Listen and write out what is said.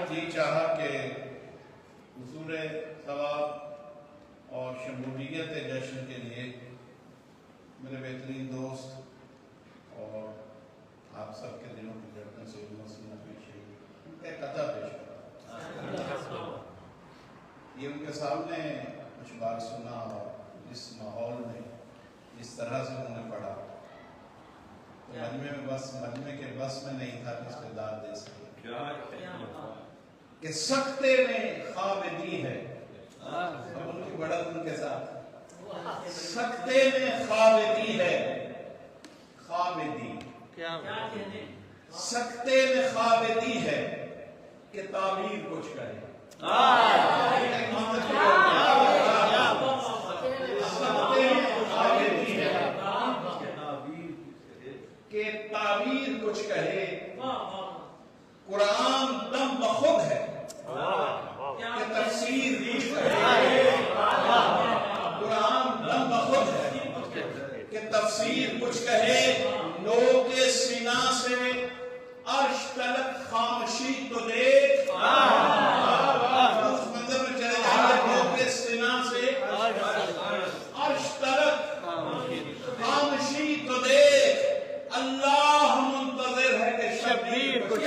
جی چاہا کہ حضور ثواب اور شمولیت جشن کے لیے میرے بہترین دوست اور آپ سب کے دلوں کی دھڑکن سے مسینہ پیش ہے ان کا ایک قطعہ پیش کرا. یہ ان کے سامنے کچھ بار سنا اور جس ماحول میں جس طرح سے انہوں نے پڑھا تو مجمع کے بس میں نہیں تھا کہ اس پہ داد دے سکے کہ سکتے میں خواب دی ہے. اب ان کی بڑا ان کے ساتھ سکتے میں خواب دی ہے. خواب دی سکتے میں خواب دی ہے کہ تعبیر کچھ کرے. کہ تعبیر کچھ کہے. قرآن دم بخود ہے کہ تفسیر کچھ کہے. قرآن دم بخود ہے کہ تفسیر کچھ کہے. نو کے سینہ سے عرش تلک خاموشی تو دیکھ. اس منظر میں چلے جائے. نو کے سینہ سے عرش تلک خاموشی تو دیکھ. اللہ منتظر ہے کہ شبیر کچھ